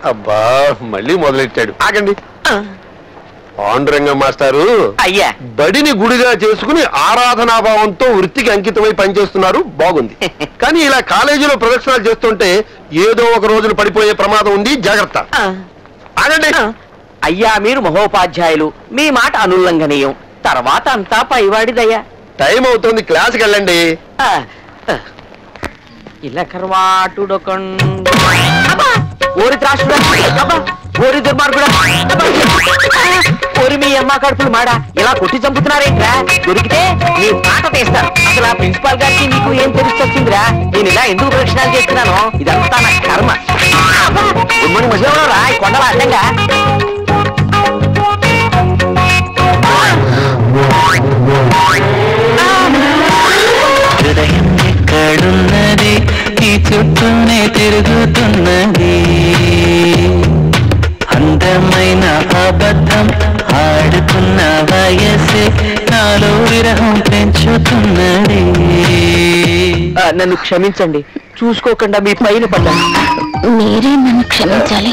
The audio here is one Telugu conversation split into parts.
అబ్బా మళ్ళీ మొదలెట్టాడు. ఆగండి. పాండురంగం మాస్టారు అయ్యా బడిని గుడిగా చేసుకుని ఆరాధనాభావంతో వృత్తికి అంకితమై పనిచేస్తున్నారు, బాగుంది. కానీ ఇలా కాలేజీలో ప్రదర్శనలు చేస్తుంటే ఏదో ఒక రోజున పడిపోయే ప్రమాదం ఉంది, జాగ్రత్త. ఆగండి. అయ్యా మీరు మహోపాధ్యాయులు, మీ మాట అనుల్లంఘనీయం. తర్వాత అంతా పైవాడిదయ్యా. టైం అవుతుంది, క్లాస్కి వెళ్ళండి. ఇలా కర్వాటుడొకండు ఓరి త్రాసుడా, ఓరి దుర్మార్గుడా, ఓరి మీ అమ్మ కడుపులు మాడా, ఇలా కొట్టి చంపుతున్నారేంట్రా? దొరికితే నీ పాట తీస్తాను. అసలు ఆ ప్రిన్సిపాల్ గారికి నీకు ఏం తెలుస్తొచ్చిందిరా? నేను ఇలా ఎందుకు ప్రదక్షిణాలు చేస్తున్నాను? ఇదంతా నా కర్మ. గుమ్మని మధ్యలో రా కొండల అడ్డంగా. హృదయం ఎక్కడున్నది, ఈ చుట్టూనే తిరుగుతున్నది. అందమైన అబద్ధం ఆడుకున్న వయసే నాలో విరహం పెంచుతున్నది. నన్ను క్షమించండి, చూసుకోకుండా మీ పైన పడ్డాను. మీరే నన్ను క్షమించాలి,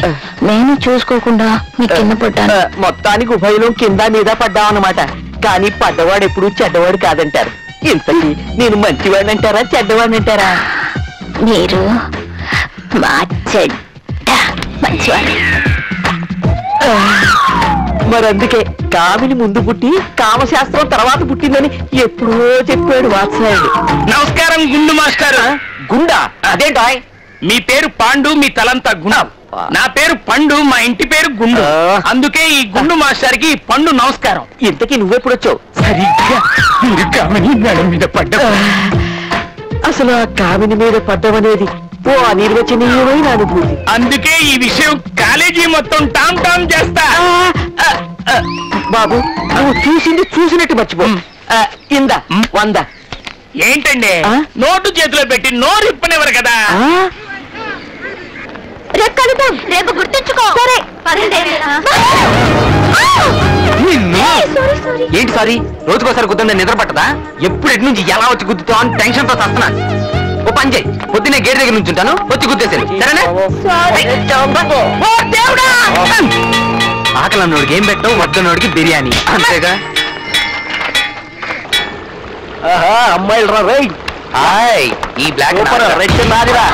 నేను చూసుకోకుండా మీ కింద పడ్డాను. మొత్తానికి ఉభయలో కింద మీద పడ్డామన్నమాట. కానీ పడ్డవాడు ఎప్పుడు చెడ్డవాడు కాదంటారు. ఇంతకీ నేను మంచివాడిని అంటారా చెడ్డవాడిని అంటారా? మీరు మా చెడ్డ మంచివాడు. మరందుకే కామిని ముందు పుట్టి కామశాస్త్రం తర్వాత పుట్టిందని ఎప్పుడో చెప్పాడు వాత్సాయుడు. నమస్కారం గుండు మాస్టర్. గుండా? అదేంటా? మీ పేరు పాండు, మీ తలంతా గుండు. నా పేరు పండు, మా ఇంటి పేరు గుండు. అందుకే ఈ గుండు మాస్టర్ కి పండు నమస్కారం. ఇంతకీ నువ్వెప్పుడొచ్చావు? సరిగ్గా మీరు కామిని మేడం మీద పడ్డా. అసలు ఆ కామిని మీద పడ్డమనేది ఓ అనిర్వచనీయమైన అనుభూతి. అందుకే ఈ విషయం కాలేజీ మొత్తం టామ్ టామ్ చేస్తా. బాబు నువ్వు చూసింది చూసినట్టు మర్చిపో. ఇందా 100. ఏంటండి నోటు చేతిలో పెట్టి నోరు ఇప్పనివ్వరు కదా? రేపు గుర్తుంచుకో. ఏంటి సారీ? రోజుకోసారి గుద్దండి నిద్ర పట్టదా? ఎప్పుడు ఎటు నుంచి ఎలా వచ్చి గుద్దుతావు అని టెన్షన్ తో వస్తున్నా. ఓ పని చేయి, పొద్దున్నే గేట్ దగ్గర నుంచి ఉంటాను, వచ్చి గుద్దేశాను సరేనా? ఆకలి అన్నోడికి ఏం పెట్టావు, వద్దన్నోడికి బిర్యానీ, అంతేగా? అమ్మాయిలు రా రై. హాయ్, ఈ బ్లాక్ రెడ్ నాదిరా.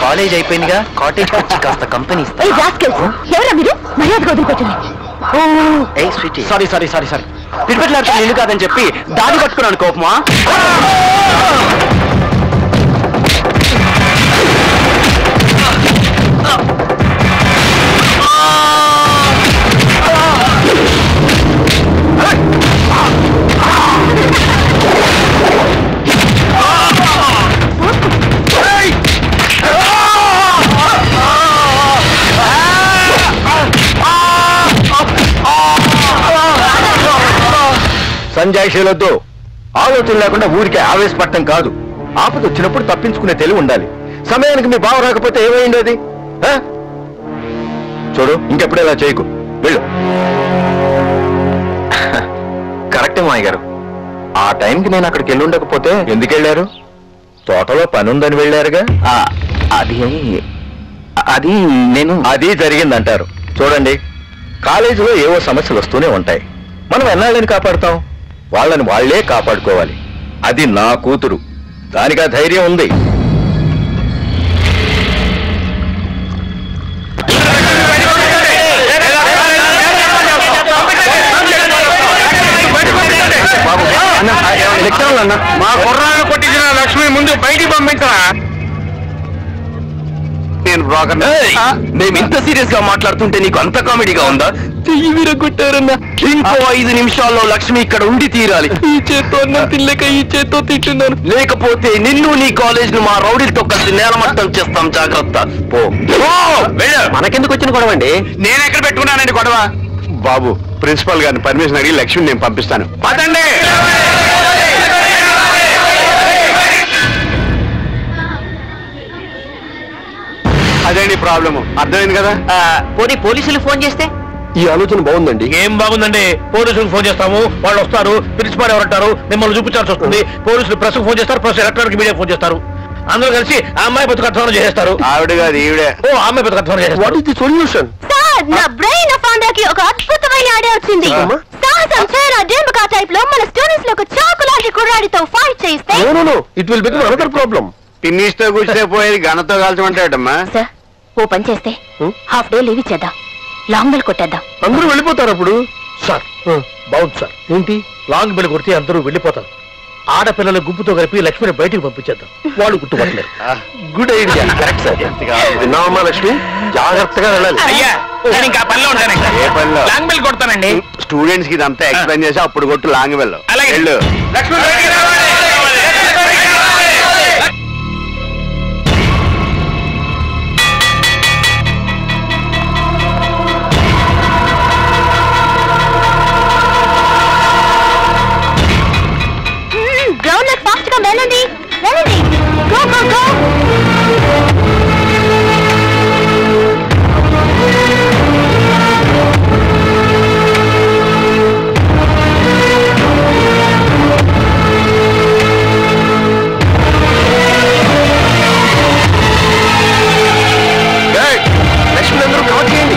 కాలేజ్ అయిపోయిందిగా, కాటేజ్ వచ్చి కాస్త కంపెనీ ఇస్తా. ఎవరా మీరు? మర్యాదగా వదిలిపెట్టండి. సారీ సారీ సారీ సారీ పిడిపెట్లాడుతున్నా ఇల్లు కాదని చెప్పి దాడి పట్టుకున్నాను కోపమా? సంజాయిషీలొద్దు. ఆలోచన లేకుండా ఊరికే ఆవేశపడటం కాదు. ఆపద వచ్చినప్పుడు తప్పించుకునే తెలివి ఉండాలి. సమయానికి మీ బావ రాకపోతే ఏమైంది అది? చూడు, ఇంకెప్పుడు ఇలా చేయకు, వెళ్ళు. కరెక్టే మాయ గారు, ఆ టైంకి నేను అక్కడికి వెళ్ళి ఉండకపోతే ఎందుకు వెళ్ళారు? తోటలో పని ఉందని వెళ్ళారుగా. అది నేను అది జరిగిందంటారు. చూడండి, కాలేజీలో ఏవో సమస్యలు వస్తూనే ఉంటాయి. మనం ఎన్నాళ్ళని కాపాడుతాం? వాళ్ళని వాళ్లే కాపాడుకోవాలి. అది నా కూతురు, దానికి ఆ ధైర్యం ఉంది. మా కుర్రాన్ని కొట్టించిన లక్ష్మి ముందు బయటికి పంపించరా? నేను బ్రోకర్. మేము ఇంత సీరియస్ గా మాట్లాడుతుంటే నీకు అంత కామెడీగా ఉందా? చెయ్యి విరగొట్టారన్నా. ఇంకో 5 నిమిషాల్లో లక్ష్మి ఇక్కడ ఉండి తీరాలి. ఈ చేత్తో అన్నం తినలేక ఈ చేత్తో తింటున్నాను. లేకపోతే నిన్ను నీ కాలేజ్ ను మా రౌడీలతో కలిసి నేలమట్టం చేస్తాం, జాగ్రత్త. పో. మనకెందుకు వచ్చిన గొడవ అండి? నేను ఎక్కడ పెట్టుకున్నానండి గొడవ? బాబు, ప్రిన్సిపాల్ గారిని పర్మిషన్ అడిగి లక్ష్మిని నేను పంపిస్తాను. పదండి. అదేంటి ప్రాబ్లము, అర్థమైంది కదా? పోనీ పోలీసులు ఫోన్ చేస్తే? ఈ ఆలోచన బాగుందండి. ఏం బాగుందండి? పోలీసులకు ఫోన్ చేస్తాము, వాళ్ళు వస్తారు, ప్రిన్సిపాల్ ఎవరంటారు, మిమ్మల్ని చూపించాల్సి వస్తుంది. పోలీసులు ప్రెస్ ఫోన్ చేస్తారు, ప్రెస్ ఎలక్ట్రానిక్ మీడియా ఫోన్ చేస్తారు. అందరూ కలిసి ఆ అమ్మాయి బతుకత్వం చేస్తారు. ఆవిడ కాదు ఈవిడే. ఓ అమ్మాయి బతుకత్వం చేస్తారు. What is the solution? Sir నా బ్రెయిన్ ఫౌండర్కి ఒక అద్భుతమైన ఐడియా వచ్చింది. సాహసం చేయరా డెంబకా టైప్ లో మన స్టూడెంట్స్ లో ఒక చాకులాంటి కుర్రాడితో ఫైట్ చేస్తే no it will become another problem. పిన్నిస్తో కూర్చే పోయేది గణతో కాల్చమంటాడమ్మా. సార్ ఓ పని చేస్తే హాఫ్ డే లీవ్ ఇచ్చేద్దాం, లాంగ్ బెల్ కొట్టేద్దాం. అందరూ వెళ్ళిపోతారు అప్పుడు. సార్ బాగుంది సార్. ఏంటి లాంగ్ బెల్ కొడితే అందరూ వెళ్ళిపోతారు. ఆడపిల్లల గుంపుతో కలిపి లక్ష్మిని బయటికి పంపించేద్దాం, వాళ్ళు గుర్తుపట్టలేరు. Good idea. Correct sir. విన్నావమ్మా లక్ష్మి, జాగ్రత్తగా వెళ్ళాలి. అయ్యా నేను ఇంకా పనిలో ఉంటానండి. ఏ పనిలో? Long bell కొడతానండి. స్టూడెంట్స్ కి ఇదంతా ఎక్స్ప్లెయిన్ చేసి అప్పుడు కొట్టు లాంగ్ వెళ్ళు. అలాగే. వెళ్ళు. లక్ష్మి బయటికి రావాలి. గ్రౌండ్ లో ఫాస్ట్ గా వెళ్ళండి వెళ్ళండి, గో గో గో. లక్ష్మి అందరూ కవర్ చేయండి.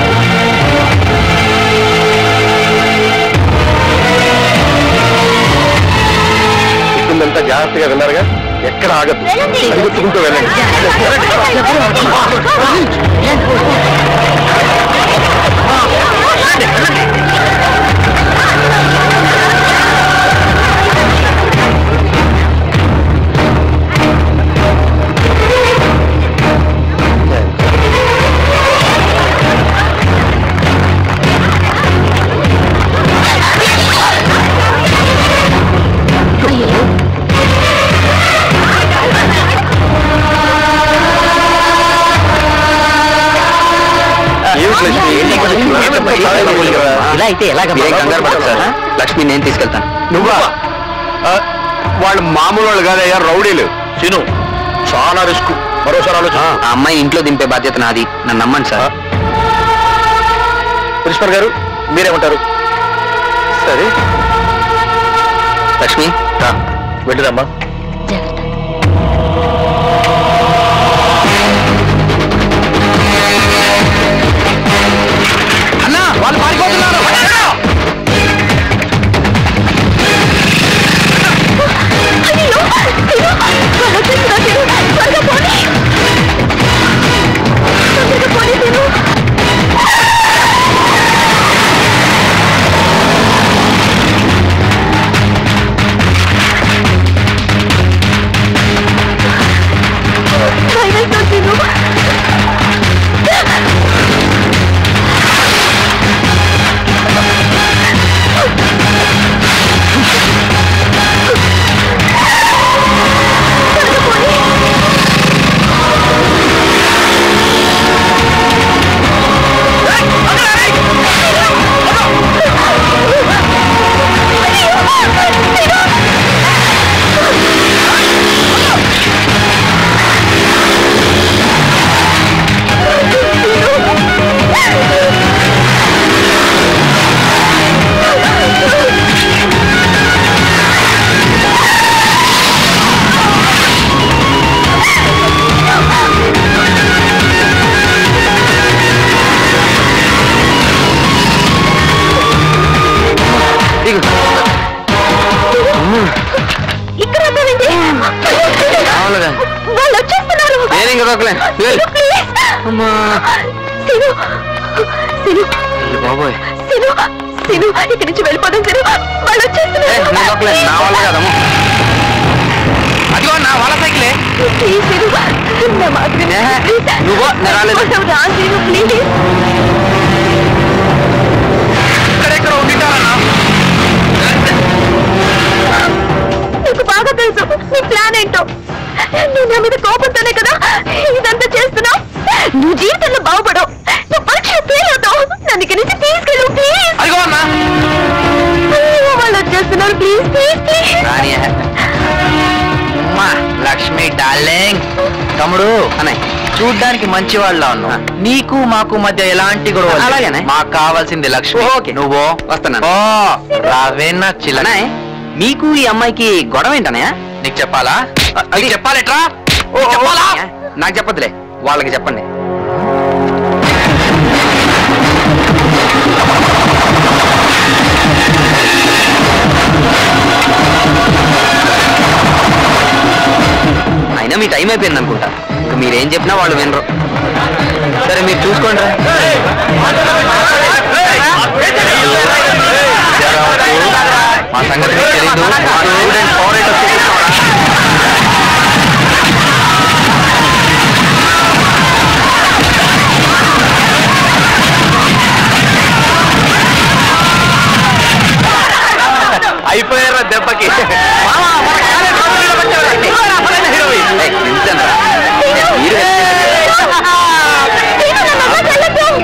ఇప్పుడంతా జాగ్రత్తగా విన్నారుగా, ఎక్కడ ఆగద్దు, అడుగుతుంటూ వెళ్ళండి. ఇలా అయితే ఎలాగ? లక్ష్మి నేను తీసుకెళ్తాను. నువ్వా? వాళ్ళు మామూలు వాళ్ళు కాదయ్యా, రౌడీలు. చిను చాలా రిస్క్. మరోసారి ఆలోచన. ఆ అమ్మాయి ఇంట్లో దింపే బాధ్యత నాది, నన్ను నమ్మండి సార్. ప్రిన్సిపల్ గారు మీరేమంటారు? సరే లక్ష్మి వెళ్ళిరమ్మా. అన్నా వాళ్ళు పారిపోతున్నారు. ఇక్కడి నుంచి వెళ్ళిపోదాం. వాళ్ళు వచ్చేస్తున్నారు. అదిగో నా వాళ్ళ సైకిలే. ఇక్కడెక్కడ ఉండిటారన్నా? నీకు బాగా తెలుసు నీ ప్లాన్ ఏంటో. నువ్వు నా మీద కోపంతోనే కదా ఇదంతా చేస్తున్నావు. నువ్వు జీవితంలో బాగుపడవు, నువ్వు పరీక్ష ఫెయిల్ అవుతావు. నన్ను ఇక్కడి నుంచి తీసుకెళ్ళు ప్లీజ్. అదిగో అన్నా వాళ్ళు వచ్చేస్తున్నారు. Please please please. Lakshmi darling. తమ్ముడు అన్నయ్య చూడ్డానికి మంచి వాళ్ళ ఉన్నావు. నీకు మాకు మధ్య ఎలాంటి గొడవ అలాగేనే. మాకు కావాల్సింది లక్ష్మి. నువ్వు వస్తున్నా. రావేనా చిల్లనే. మీకు ఈ అమ్మాయికి గొడవ ఏంటనయ్య? నీకు చెప్పాలా? నీకు చెప్పాలెట్రా? చెప్పాలా? నాకు చెప్పదులే, వాళ్ళకి చెప్పండి. అయినా మీ టైం అయిపోయింది అనుకుంటా. ఇంకా మీరేం చెప్పినా వాళ్ళు వినరు. సరే మీరు చూసుకోండి. మా సంగతి మీకు తెలీదు. మా స్టూడెంట్ ఫారెస్ట్ అయిపోయారా దెబ్బకి.